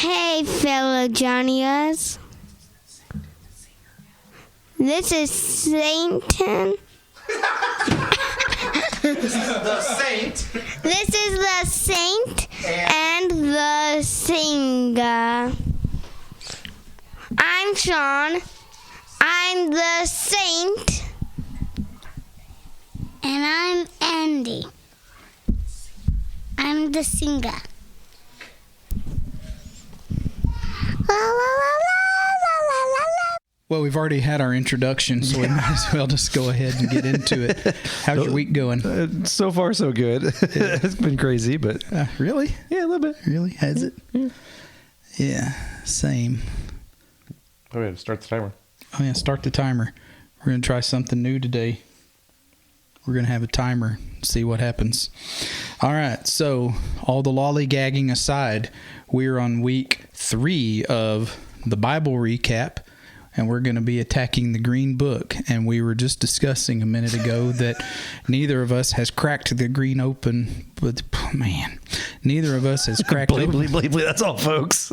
Hey, fellow Johnnyers. This is Satan. The Saint. This is the Saint and the Singer. I'm Sean. I'm the Saint. And I'm Andy. I'm the singer. La, la, la, la, la, la, la. Well, we've already had our introduction, so we might as well just go ahead and get into it. How's your week going? So far, so good. It's been crazy, but Really? yeah, a little bit. Really? Has it? Yeah, same. Oh, yeah, start the timer. Oh, yeah, start the timer. We're going to try something new today. We're going to have a timer, see what happens. All right, so all the lollygagging aside, we're on week 3 of the Bible recap, and we're going to be attacking the Green Book. And we were just discussing a minute ago that neither of us has cracked the green open. But, man, neither of us has cracked Bleep, open. bleep, bleep, bleep. That's all, folks.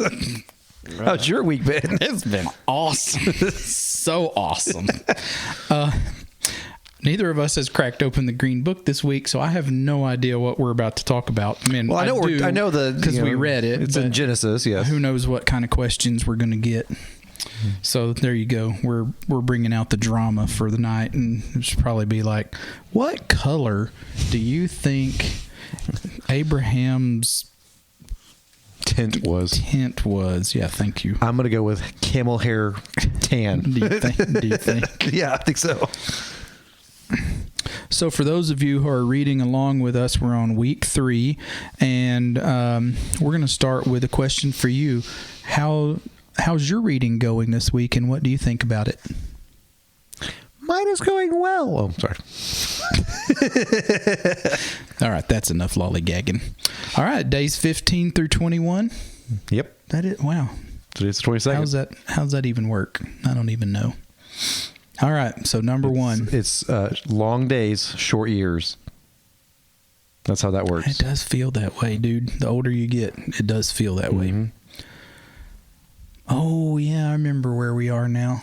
How's your week been? It's been awesome. So awesome. Neither of us has cracked open the Green Book this week, so I have no idea what we're about to talk about. I mean, Well, I know because we read it. It's in Genesis, yes. Who knows what kind of questions we're going to get? So there you go. We're bringing out the drama for the night, and it should probably be like, what color do you think Abraham's Tint was. Yeah, thank you. I'm gonna go with camel hair tan. Do you think? Yeah, I think so. So for those of you who are reading along with us, we're on week 3, and we're going to start with a question for you. How's your reading going this week, and what do you think about it? Mine is going well. Oh, sorry. All right, that's enough lollygagging. All right, days 15 through 21. Yep. That it. Wow. Today's the 22nd. How's that even work? I don't even know. All right, so number 1. It's long days, short years. That's how that works. It does feel that way, dude. The older you get, it does feel that way. Oh, yeah, I remember where we are now.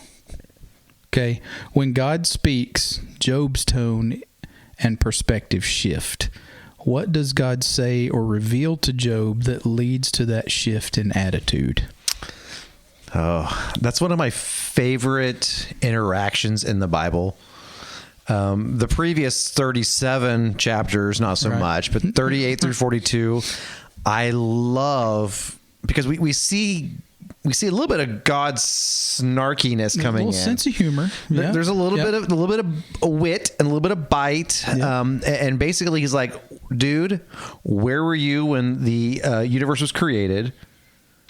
Okay, when God speaks, Job's tone and perspective shift. What does God say or reveal to Job that leads to that shift in attitude? Oh, that's one of my favorite interactions in the Bible. The previous 37 chapters, not so much, but 38 through 42, I love, because we see a little bit of God's snarkiness coming in. A little sense of humor. Yeah. There's a little bit of wit and a little bit of bite. Yeah. And basically he's like, dude, where were you when the universe was created?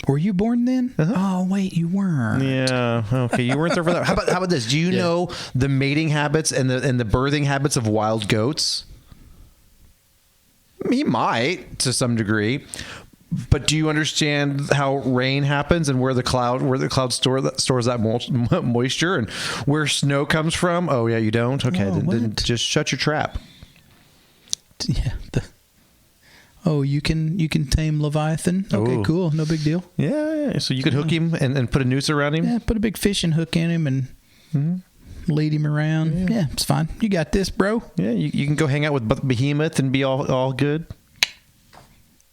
Were you born then? Oh, wait, you weren't. Yeah. Okay. You weren't there for that. How about this? Do you know the mating habits and the birthing habits of wild goats? He might, to some degree. But do you understand how rain happens and where the cloud stores that moisture and where snow comes from? Oh yeah, you don't. Okay, then just shut your trap. Yeah. You can tame Leviathan. Okay, cool. No big deal. Yeah. So you could hook him and put a noose around him. Yeah, put a big fishing hook in him and lead him around. Yeah, it's fine. You got this, bro. Yeah, you can go hang out with Behemoth and be all good.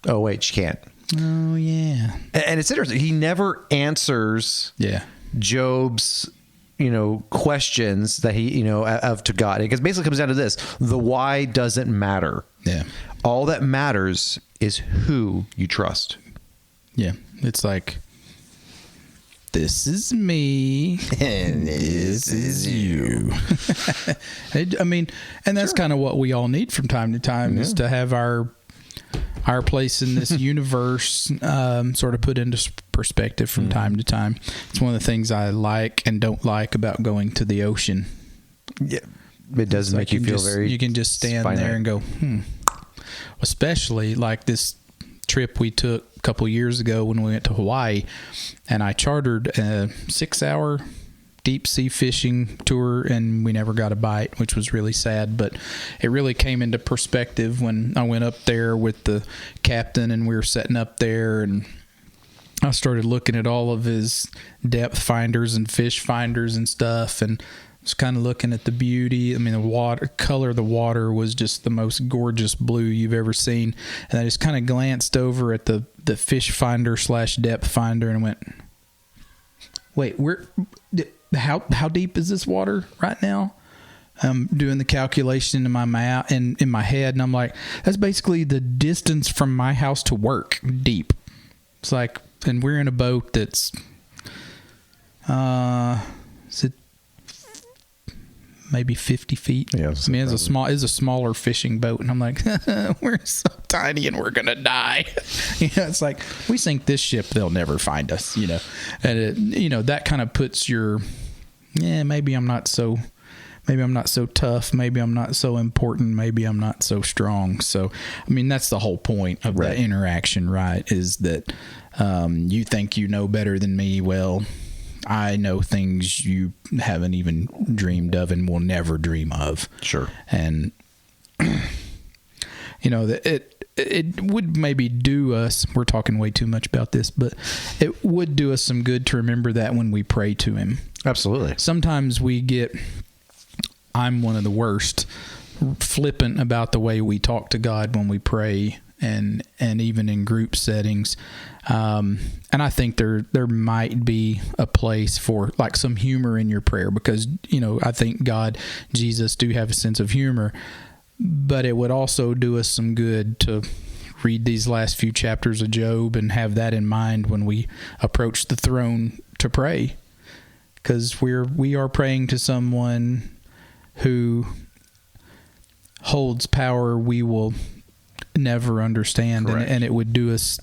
Oh wait, you can't. Oh yeah. And it's interesting. He never answers Job's questions that he of to God, because basically it comes down to this: the why doesn't matter. Yeah. All that matters is who you trust. Yeah. It's like, this is me and this is you. I mean, and that's kind of what we all need from time to time, is to have our place in this universe sort of put into perspective from time to time. It's one of the things I like and don't like about going to the ocean. Yeah. It does make you feel very... You can just stand there and go, Especially like this trip we took a couple years ago when we went to Hawaii, and I chartered a 6-hour deep sea fishing tour, and we never got a bite, which was really sad. But it really came into perspective when I went up there with the captain, and we were setting up there, and I started looking at all of his depth finders and fish finders and stuff, and was kind of looking at the beauty. I mean, the color of the water was just the most gorgeous blue you've ever seen. And I just kind of glanced over at the fish finder / depth finder and went, wait, how deep is this water right now? I'm doing the calculation in my in my head, and I'm like, that's basically the distance from my house to work deep. It's like, and we're in a boat that's, is it maybe 50 feet? Yeah, I mean, it's a smaller fishing boat, and I'm like, we're so tiny and we're gonna die. It's like, we sink this ship, they'll never find us. And it, that kind of puts your, maybe I'm not so tough. Maybe I'm not so important. Maybe I'm not so strong. So, I mean, that's the whole point of that interaction, right? Is that you think you know better than me. Well, I know things you haven't even dreamed of and will never dream of. Sure. And, it would maybe do us, we're talking way too much about this, but it would do us some good to remember that when we pray to him. Absolutely. Sometimes I'm one of the worst, flippant about the way we talk to God when we pray, and even in group settings. And I think there might be a place for like some humor in your prayer, because, I think God, Jesus do have a sense of humor, but it would also do us some good to read these last few chapters of Job and have that in mind when we approach the throne to pray, because we are praying to someone who holds power we will never understand, and it would do us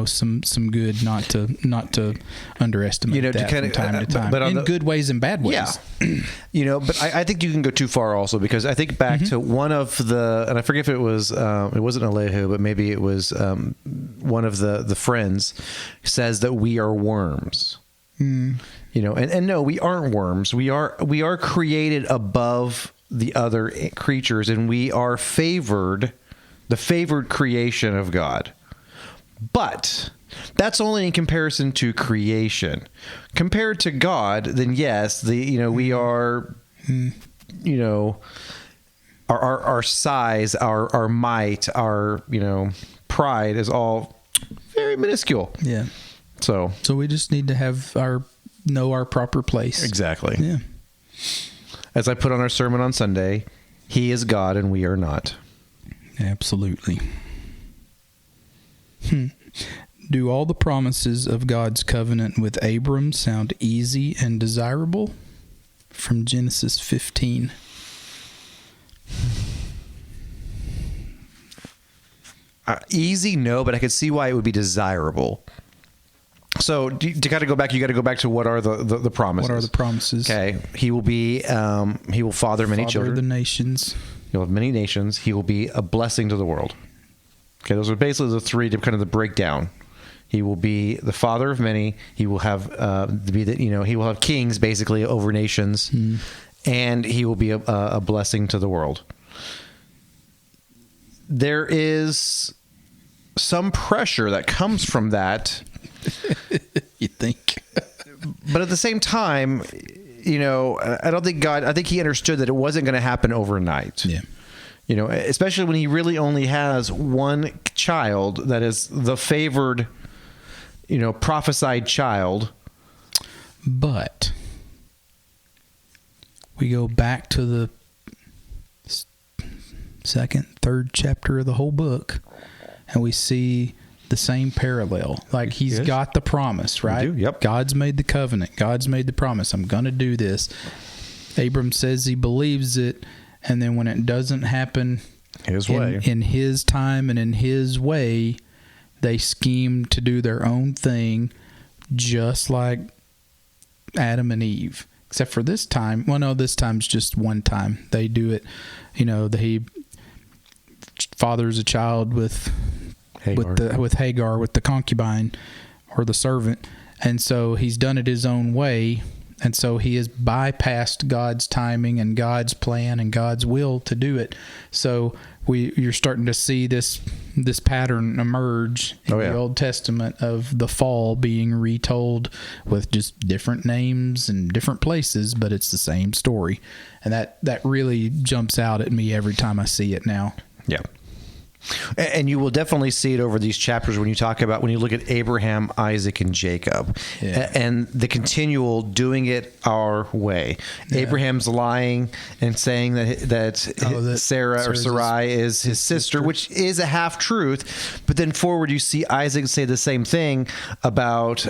some good not to underestimate that from time to time, but in good ways and bad ways. Yeah. But I think you can go too far also, because I think back to one of the, and I forget if it wasn't Elihu, but maybe it was one of the friends says that we are worms. And no, we aren't worms. We are created above the other creatures, and we are the favored creation of God. But that's only in comparison to creation. Compared to God, then yes, we are, our size, our might, our pride is all very minuscule. Yeah. So we just need to know our proper place. Exactly. Yeah. As I put on our sermon on Sunday, He is God and we are not. Absolutely. Do all the promises of God's covenant with Abram sound easy and desirable? From Genesis 15. Easy, no, but I could see why it would be desirable. So to kind of go back, you got to go back to what are the promises? What are the promises? Okay, he will father many children. Father the nations. He'll have many nations. He will be a blessing to the world. Okay, those are basically the three to kind of the breakdown. He will be the father of many. He will have he will have kings basically over nations, and he will be a blessing to the world. There is some pressure that comes from that. You think? But at the same time, I don't think I think he understood that it wasn't going to happen overnight. Yeah. Especially when he really only has one child that is the favored, prophesied child. But we go back to the second, third chapter of the whole book, and we see the same parallel. Like he's got the promise, right? We do, yep. God's made the covenant. God's made the promise. I'm going to do this. Abram says he believes it, and then when it doesn't happen in his time and in his way, they scheme to do their own thing, just like Adam and Eve. Except for this time. Well, no, this time's just one time. They do it, he fathers a child with Hagar, with the concubine or the servant. And so he's done it his own way. And so he has bypassed God's timing and God's plan and God's will to do it. So you're starting to see this pattern emerge in the Old Testament of the fall being retold with just different names and different places, but it's the same story. And that really jumps out at me every time I see it now. Yeah. And you will definitely see it over these chapters when you look at Abraham, Isaac, and Jacob, and the continual doing it our way. Yeah. Abraham's lying and saying that Sarah or Sarai is his sister, which is a half truth. But then forward, you see Isaac say the same thing about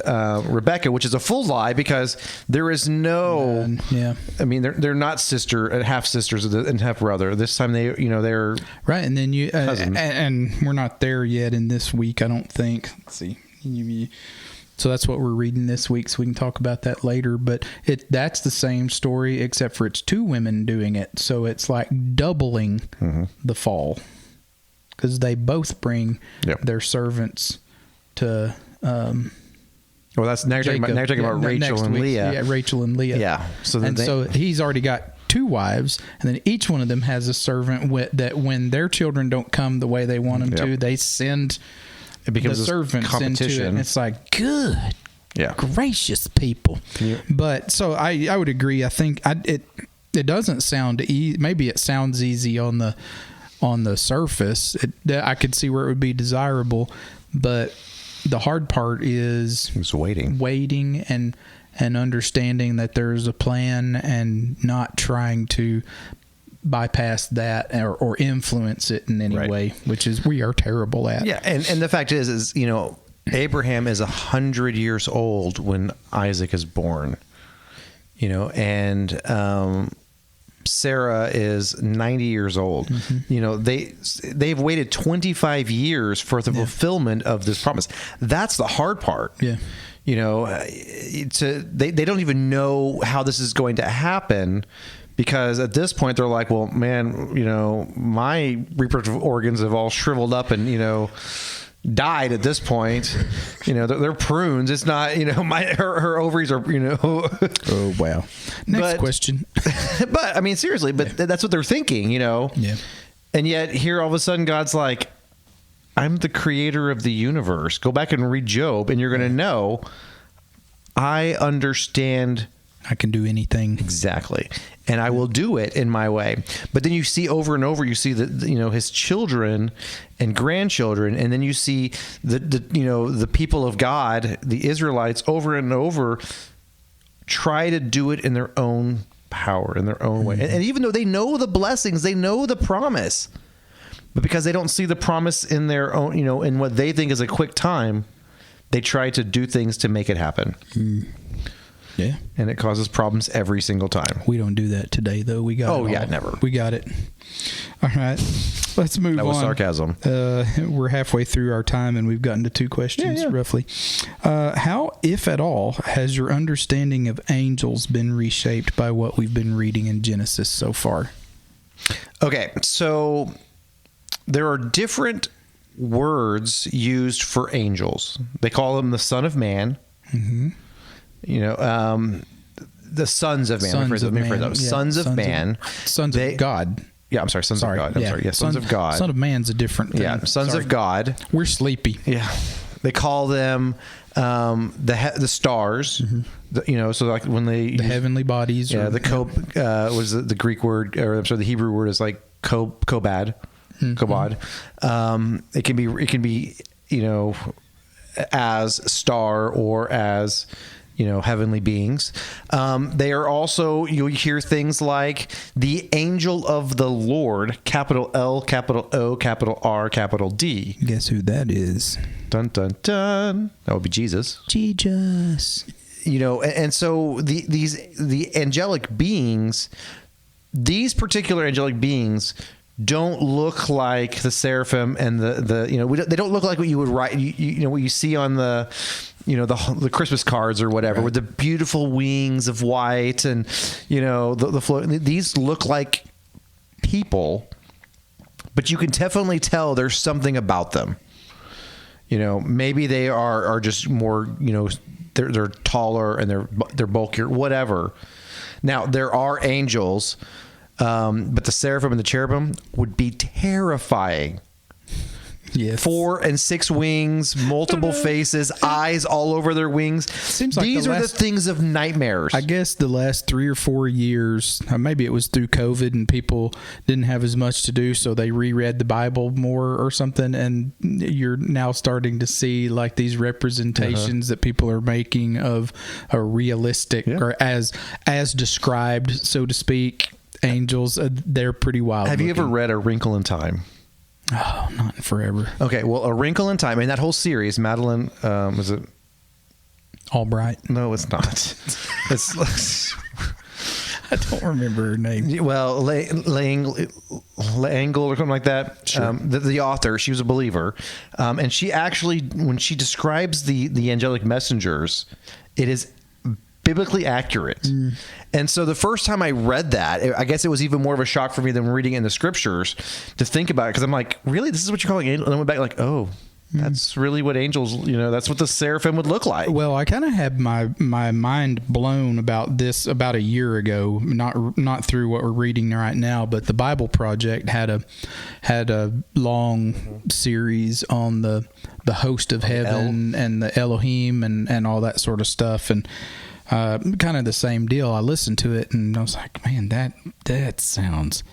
Rebecca, which is a full lie, because there is no. I mean, they're not half sisters and half brother. This time they're right, and then you. Cousins. And we're not there yet in this week, I don't think. Let's see. So that's what we're reading this week, so we can talk about that later. But that's the same story, except for it's two women doing it. So it's like doubling the fall, because they both bring their servants to. Well, that's now you're talking about Rachel and Leah. Yeah, Rachel and Leah. Yeah. So he's already got two wives, and then each one of them has a servant that when their children don't come the way they want them to, they send the servants into it. And it's like, good, gracious people. But so I would agree. I think it doesn't sound maybe it sounds easy on the surface. I could see where it would be desirable, but the hard part is waiting and understanding that there's a plan and not trying to bypass that or influence it in any way, which is we are terrible at. Yeah, and the fact is Abraham is 100 years old when Isaac is born, and Sarah is 90 years old. They've waited 25 years for the fulfillment of this promise. That's the hard part. Yeah. They don't even know how this is going to happen, because at this point they're like, well, man, my reproductive organs have all shriveled up and died at this point. They're prunes. It's not her ovaries are Oh wow. Next question. But I mean, seriously, that's what they're thinking. Yeah. And yet here all of a sudden God's like, I'm the creator of the universe. Go back and read Job, and you're going to know I understand. I can do anything. Exactly. And I will do it in my way. But then you see over and over, you see that, his children and grandchildren. And then you see the people of God, the Israelites, over and over try to do it in their own power, in their own way. And even though they know the blessings, they know the promise, but because they don't see the promise in their own, in what they think is a quick time, they try to do things to make it happen. Yeah. And it causes problems every single time. We don't do that today, though. We got it. Oh, yeah, never. We got it. All right. Let's move on. That was sarcasm. We're halfway through our time, and we've gotten to two questions, roughly. How, if at all, has your understanding of angels been reshaped by what we've been reading in Genesis so far? Okay, so there are different words used for angels. They call them the Son of Man. Mm-hmm. The sons of man. Sons of man. Sons of God. Yeah, I'm sorry. Sons of God. I'm sorry. Yeah, sons of God. Son of man's a different thing. Yeah, sons of God. We're sleepy. Yeah. They call them the stars. Mm-hmm. So like when they the heavenly bodies. Yeah, was the Greek word, or I'm sorry, the Hebrew word is like kobad. Kobad. It can be as star or as heavenly beings. They are also, you'll hear things like the angel of the Lord, capital L, capital O, capital R, capital D. Guess who that is? Dun, dun, dun. That would be Jesus. Jesus. And so the angelic beings, these particular angelic beings don't look like the seraphim and they don't look like what you would write, what you see on the Christmas cards or whatever, with the beautiful wings of white and the float. These look like people, but you can definitely tell there's something about them. Maybe they are just more they're taller and they're bulkier, whatever. Now there are angels, but the seraphim and the cherubim would be terrifying. Yes. 4 and 6 wings, multiple faces, eyes all over their wings. Seems like these are the things of nightmares. I guess the last 3 or 4 years, maybe it was through COVID and people didn't have as much to do, so they reread the Bible more or something. And you're now starting to see like these representations that people are making of a realistic or as described, so to speak, angels. They're pretty wild. Have you ever read A Wrinkle in Time? Oh, not in forever. Okay, well, A Wrinkle in Time, and that whole series, Madeline, was it? Albright. No, it's not. It's I don't remember her name. well, Langle or something like that. Sure. The author, she was a believer, and she actually, when she describes the angelic messengers, it is biblically accurate. And so the first time I read that, I guess it was even more of a shock for me than reading it in the scriptures to think about it, because I'm like, really, this is what you're calling angels? And I went back like, oh, that's really what angels, that's what the seraphim would look like. Well, I kind of had my mind blown about this about a year ago, not through what we're reading right now, but the Bible Project had a long series on the host of heaven and the Elohim and all that sort of stuff, and kind of the same deal. I listened to it and I was like, man, that sounds,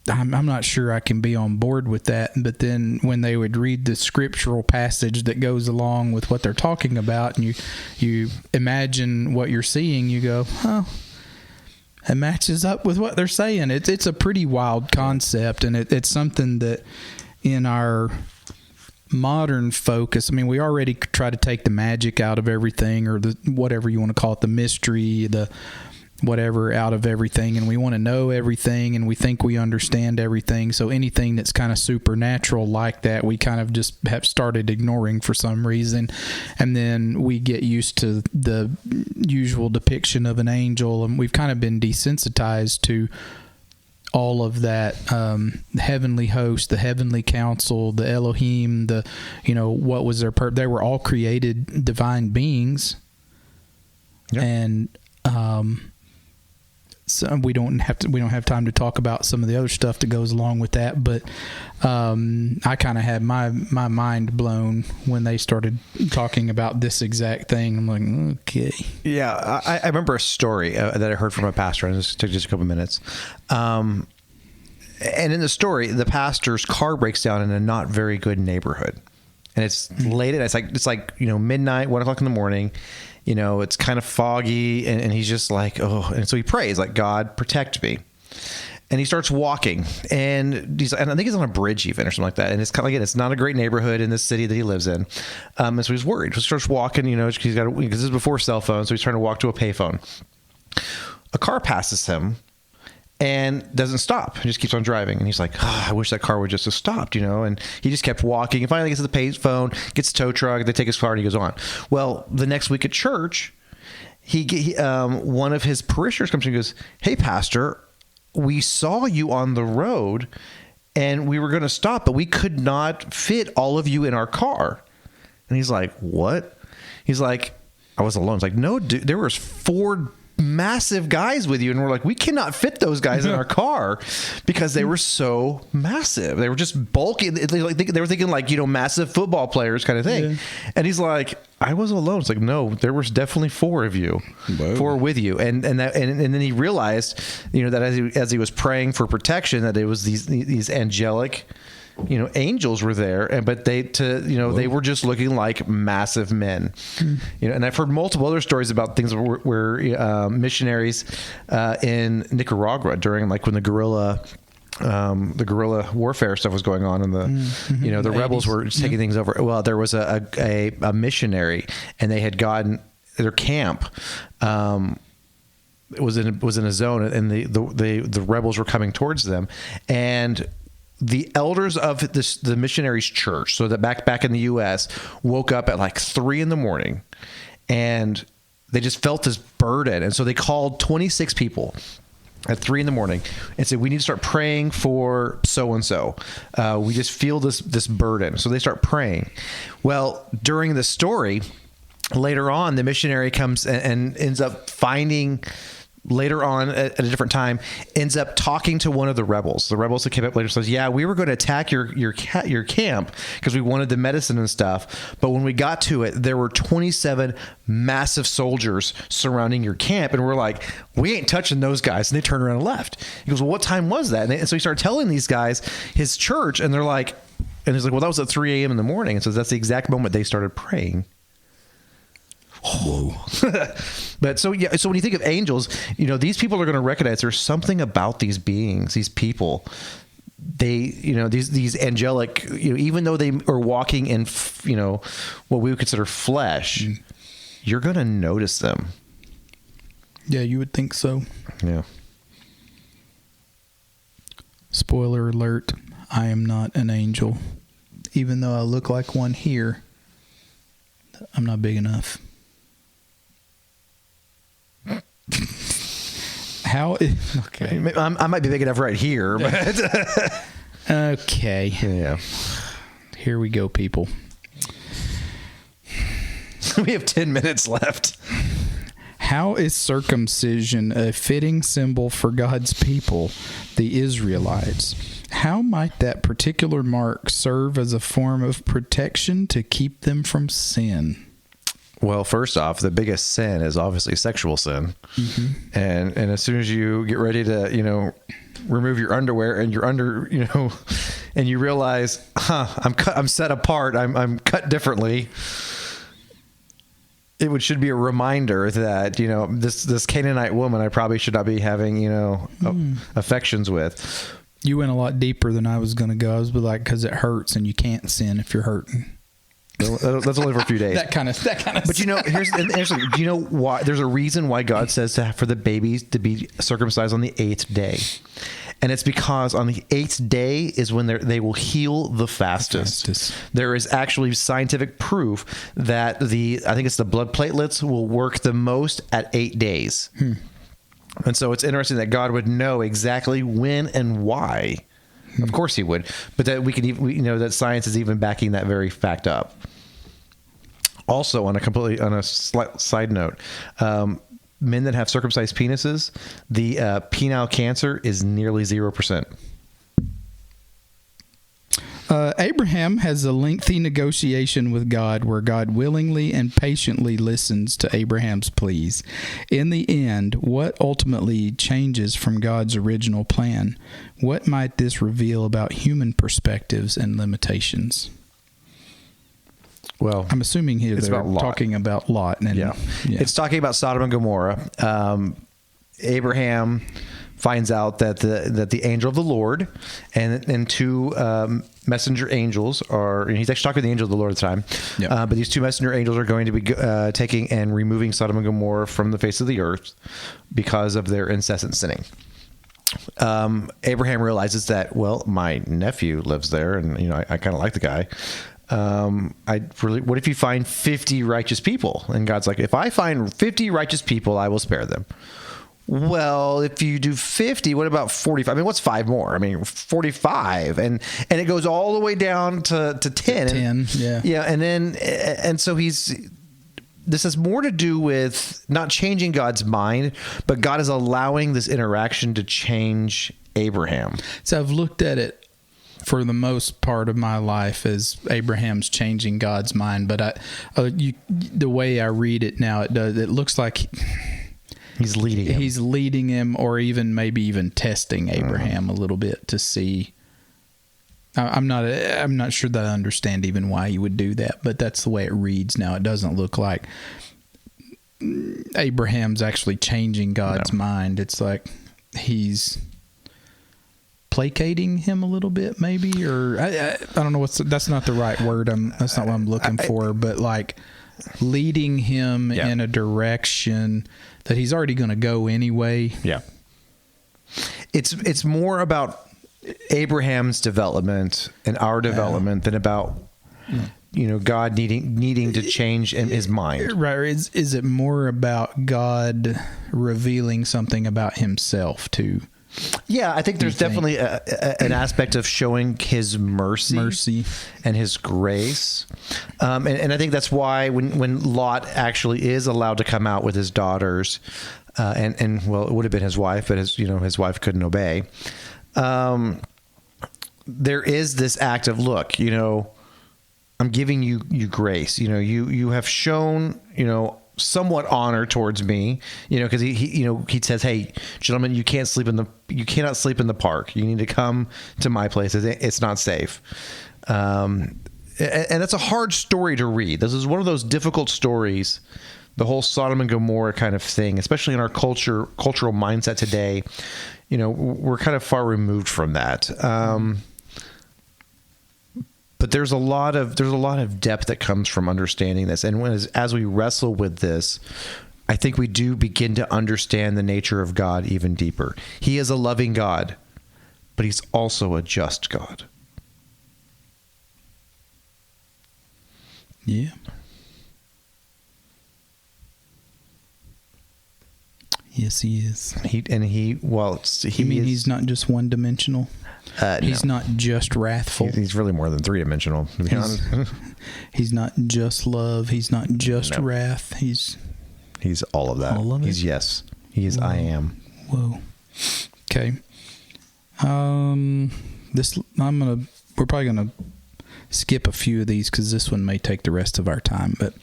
I'm not sure I can be on board with that. But then when they would read the scriptural passage that goes along with what they're talking about, and you imagine what you're seeing, you go, oh, it matches up with what they're saying. It's a pretty wild concept, and it's something that in our modern focus, I mean, we already try to take the magic out of everything, or the whatever you want to call it, the mystery, the whatever, out of everything, and we want to know everything, and we think we understand everything. So anything that's kind of supernatural like that, we kind of just have started ignoring for some reason. And then we get used to the usual depiction of an angel, and we've kind of been desensitized to all of that, heavenly host, the heavenly council, the Elohim, what was their purpose? They were all created divine beings. Yep. And so we don't have time to talk about some of the other stuff that goes along with that, but I kind of had my mind blown when they started talking about this exact thing. I'm like, okay. Yeah, I remember a story that I heard from a pastor, and this took just a couple minutes. And in the story, the pastor's car breaks down in a not very good neighborhood, and it's late at night. It's like midnight, 1 o'clock in the morning. It's kind of foggy, and he's just like, oh, and so he prays like, God, protect me. And he starts walking, and I think he's on a bridge even or something like that. And it's kind of, again, it's not a great neighborhood in this city that he lives in. And so he's worried. So he starts walking, because this is before cell phones. So he's trying to walk to a payphone. A car passes him and doesn't stop. He just keeps on driving. And he's like, I wish that car would just have stopped, And he just kept walking, and finally gets to the payphone, gets a tow truck, they take his car, and he goes on. Well, the next week at church, he one of his parishioners comes and goes, hey, pastor, we saw you on the road, and we were going to stop, but we could not fit all of you in our car. And he's like, what? He's like, I was alone. It's like, no, dude, there was 4 massive guys with you, and we're like, we cannot fit those guys in our car because they were so massive. They were just bulky. They were thinking like massive football players kind of thing. Yeah. And he's like, I was alone. It's like, no, there was definitely 4 of you. Whoa. 4 with you. And then he realized that as he was praying for protection, that it was these angelic angels were there, but they were just looking like massive men. And I've heard multiple other stories about things where missionaries in Nicaragua during when the guerrilla warfare stuff was going on, and the rebels were taking things over. Well, there was a missionary, and they had gotten their camp. It was in a zone, and the rebels were coming towards them, and the elders of the missionaries' church, so that back in the U.S., woke up at 3 a.m, and they just felt this burden, and so they called 26 people at 3 a.m. and said, we need to start praying for so and so. We just feel this burden, so they start praying. Well, during the story, later on, the missionary comes and ends up finding. Later on, at a different time, ends up talking to one of the rebels. The rebels that came up later says, "Yeah, we were going to attack your camp because we wanted the medicine and stuff. But when we got to it, there were 27 massive soldiers surrounding your camp, and we're like, we ain't touching those guys." And they turned around and left. He goes, "Well, what time was that?" And so he started telling these guys his church, and they're like, and he's like, "Well, that was at 3 a.m. in the morning." And so that's the exact moment they started praying. Whoa. But so when you think of angels, these people are going to recognize there's something about these beings, these people. They, these angelic, even though they are walking in, what we would consider flesh, you're going to notice them. Yeah, you would think so. Yeah. Spoiler alert, I am not an angel. Even though I look like one here, I'm not big enough. Okay. I might be big enough right here, but okay. Yeah. Here we go, people. We have 10 minutes left. How is circumcision a fitting symbol for God's people, the Israelites? How might that particular mark serve as a form of protection to keep them from sin? Well, first off, the biggest sin is obviously sexual sin. Mm-hmm. And as soon as you get ready to, remove your underwear and you're under, and you realize, I'm set apart. I'm cut differently. It should be a reminder that, this Canaanite woman, I probably should not be having, affections with. You went a lot deeper than I was going to go. I was like, because it hurts and you can't sin if you're hurting. That's only for a few days. that kind of. But here's do you know why? There's a reason why God says for the babies to be circumcised on the 8th day, and it's because on the 8th day is when they will heal the fastest. There is actually scientific proof that I think it's the blood platelets will work the most at 8 days. And so it's interesting that God would know exactly when and why. Of course he would, but that that science is even backing that very fact up. Also, on a slight side note, men that have circumcised penises, the penile cancer is nearly 0%. Abraham has a lengthy negotiation with God where God willingly and patiently listens to Abraham's pleas. In the end, what ultimately changes from God's original plan? What might this reveal about human perspectives and limitations? Well, I'm assuming here they're talking about Lot. Yeah. It's talking about Sodom and Gomorrah. Abraham finds out that the angel of the Lord and two messenger angels and he's actually talking to the angel of the Lord at the time. Yeah. But these two messenger angels are going to be taking and removing Sodom and Gomorrah from the face of the earth because of their incessant sinning. Abraham realizes that, well, my nephew lives there, and I kind of like the guy. What if you find 50 righteous people? And God's like, if I find 50 righteous people, I will spare them. Well, if you do 50, what about 45? I mean, what's 5 more? I mean, 45. And it goes all the way down to 10. 10, yeah. Yeah, and so this has more to do with not changing God's mind, but God is allowing this interaction to change Abraham. So I've looked at it for the most part of my life as Abraham's changing God's mind, but the way I read it now, it looks like he's leading him, or maybe even testing Abraham a little bit to see. I'm not sure that I understand even why he would do that, but that's the way it reads now. It doesn't look like Abraham's actually changing God's mind. It's like he's placating him a little bit, maybe, or I don't know that's not the right word. That's not what I'm looking for, but like leading him in a direction that he's already going to go anyway. Yeah. It's more about Abraham's development and our development than about God needing to change in his mind. Right. Is it more about God revealing something about himself to Yeah, I think there's definitely an aspect of showing his mercy and his grace. And I think that's why when Lot actually is allowed to come out with his daughters, and well, it would have been his wife, but his wife couldn't obey. There is this act of, look, I'm giving you grace. You have shown, somewhat honor towards me, because he says, hey, gentlemen, you cannot sleep in the park. You need to come to my place. It's not safe. And that's a hard story to read. This is one of those difficult stories, the whole Sodom and Gomorrah kind of thing, especially in our cultural mindset today. We're kind of far removed from that. But there's a lot of depth that comes from understanding this, and as we wrestle with this, I think we do begin to understand the nature of God even deeper. He is a loving God, but he's also a just God. Yeah. Yes, he is. He's not just one-dimensional. He's not just wrathful. He's really more than three-dimensional, to be honest. He's not just love. He's not just wrath. He's all of that. All of He's it? yes. He is. Whoa. I am. Whoa. Okay. We're probably gonna skip a few of these because this one may take the rest of our time. But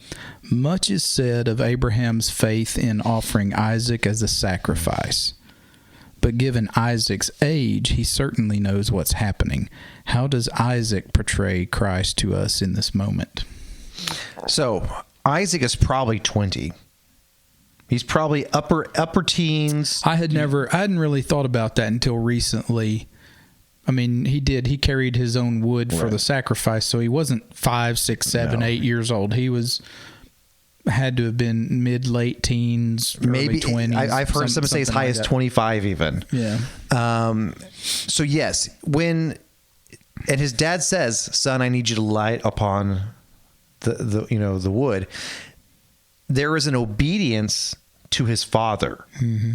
much is said of Abraham's faith in offering Isaac as a sacrifice. But given Isaac's age, he certainly knows what's happening. How does Isaac portray Christ to us in this moment? So Isaac is probably 20. He's probably upper teens. I hadn't really thought about that until recently. I mean, he carried his own wood for the sacrifice, so he wasn't 5, 6, 7, 8 years old. He had to have been late teens, early 20s. I've heard someone say as high as 25 even. Yeah. So yes, and his dad says, son, I need you to light upon the wood. There is an obedience to his father. Mm-hmm.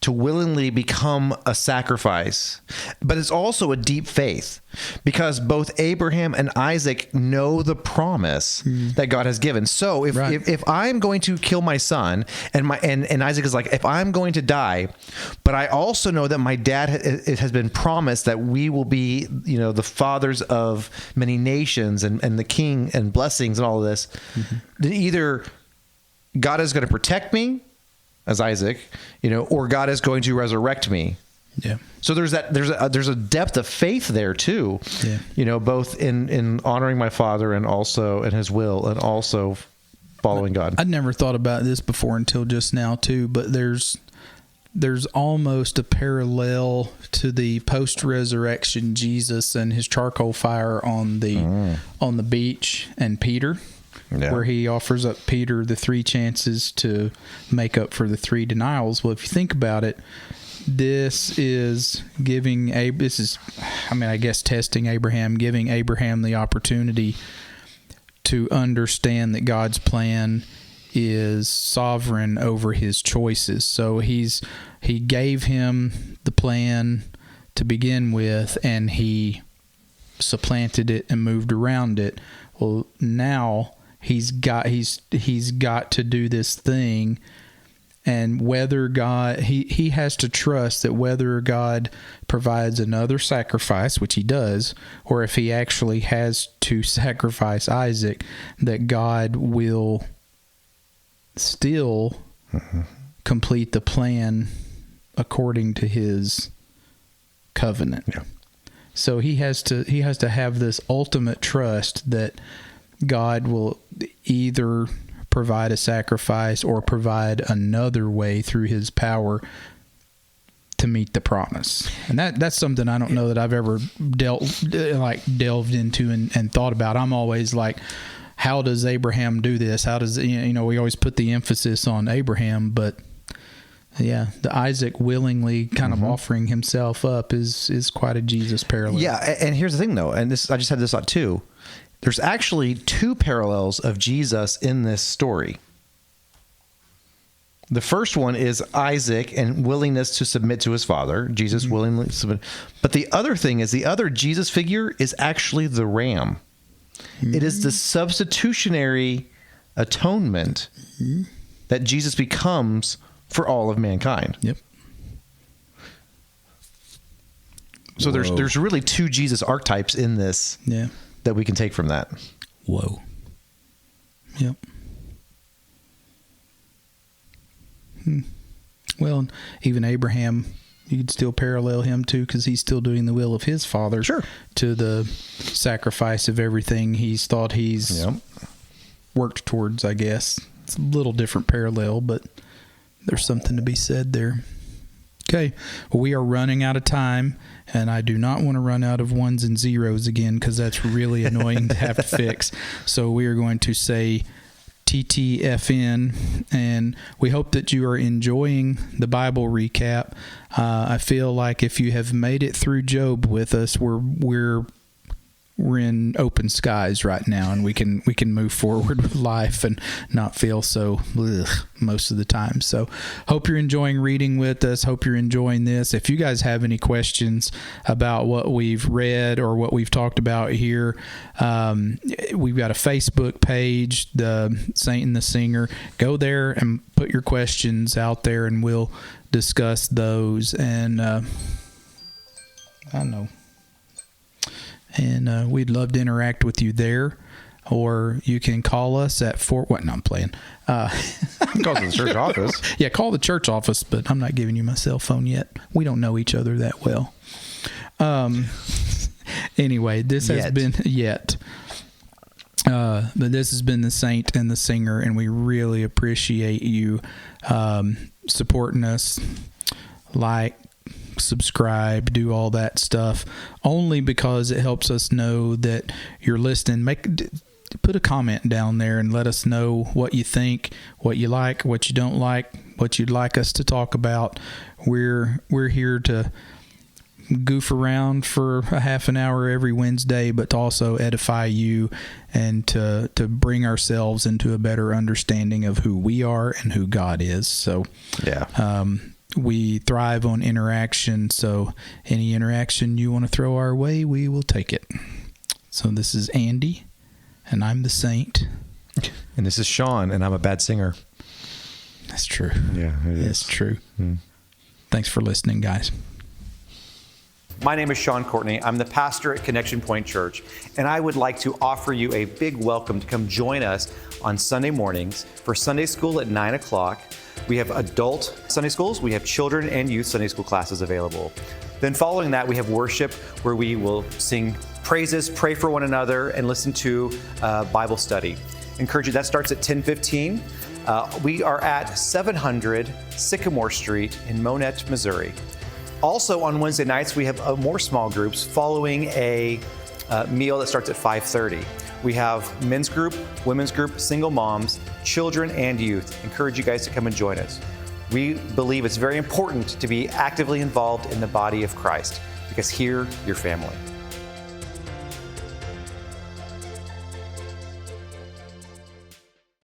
To willingly become a sacrifice. But it's also a deep faith, because both Abraham and Isaac know the promise that God has given. So if I'm going to kill my son, and Isaac is like, if I'm going to die, but I also know that my dad it has been promised that we will be, the fathers of many nations and the king and blessings and all of this, then either God is going to protect me as Isaac, or God is going to resurrect me. Yeah. So there's a depth of faith there too. Yeah. Both in honoring my father and also in his will and also following God. I'd never thought about this before until just now too, but there's almost a parallel to the post-resurrection Jesus and his charcoal fire on the beach and Peter. Yeah. Where he offers up Peter the 3 chances to make up for the 3 denials. Well, if you think about it, this is testing Abraham, giving Abraham the opportunity to understand that God's plan is sovereign over his choices. So he gave him the plan to begin with, and he supplanted it and moved around it. Well, now he's got to do this thing, and whether God he has to trust that whether God provides another sacrifice, which he does, or if he actually has to sacrifice Isaac, that God will still complete the plan according to his covenant. Yeah. So he has to have this ultimate trust that God will either provide a sacrifice or provide another way through his power to meet the promise. And that's something I don't know that I've ever delved into and thought about. I'm always like, how does Abraham do this? How does, we always put the emphasis on Abraham, but yeah, the Isaac willingly kind of offering himself up is quite a Jesus parallel. Yeah. And here's the thing though, and I just had this thought too. There's actually 2 parallels of Jesus in this story. The first one is Isaac and willingness to submit to his father. Jesus willingly submit. But the other thing is the other Jesus figure is actually the ram. It is the substitutionary atonement that Jesus becomes for all of mankind. Yep. So Whoa. there's really two Jesus archetypes in this Yeah. that we can take from that. Whoa. Yep. Well, even Abraham, you could still parallel him too, because he's still doing the will of his father. Sure. To the sacrifice of everything he's thought he's Yep. worked towards, I guess. It's a little different parallel, but there's something to be said there. Okay, well, we are running out of time, and I do not want to run out of ones and zeros again, because that's really annoying to have to fix. So we are going to say TTFN, and we hope that you are enjoying the Bible recap. I feel like if you have made it through Job with us, we're in open skies right now, and we can move forward with life and not feel so most of the time. So hope you're enjoying reading with us. Hope you're enjoying this. If you guys have any questions about what we've read or what we've talked about here, we've got a Facebook page, the Saint and the Singer. Go there and put your questions out there, and we'll discuss those. And I don't know. And we'd love to interact with you there. Or you can call us at what? No, I'm playing. Call the church office. Yeah, call the church office, but I'm not giving you my cell phone yet. We don't know each other that well. Anyway, this has been but this has been the Saint and the Singer, and we really appreciate you supporting us. Like, subscribe, do all that stuff, only because it helps us know that you're listening. Put a comment down there and let us know what you think, what you like, what you don't like, what you'd like us to talk about. We're here to goof around for a half an hour every Wednesday, but to also edify you and to bring ourselves into a better understanding of who we are and who God is. So Yeah. We thrive on interaction, so any interaction you want to throw our way, we will take it. So this is Andy, and I'm the Saint. And this is Sean, and I'm a bad singer. That's true. Yeah, it is. It's true. Thanks for listening, guys. My name is Sean Courtney. I'm the pastor at Connection Point Church, and I would like to offer you a big welcome to come join us on Sunday mornings for Sunday school at 9 o'clock. We have adult Sunday schools, we have children and youth Sunday school classes available. Then following that, we have worship where we will sing praises, pray for one another, and listen to Bible study. Encourage you, that starts at 10:15. We are at 700 Sycamore Street in Monette, Missouri. Also on Wednesday nights, we have more small groups following a meal that starts at 5:30. We have men's group, women's group, single moms, children, and youth. Encourage you guys to come and join us. We believe it's very important to be actively involved in the body of Christ, because here, you're family.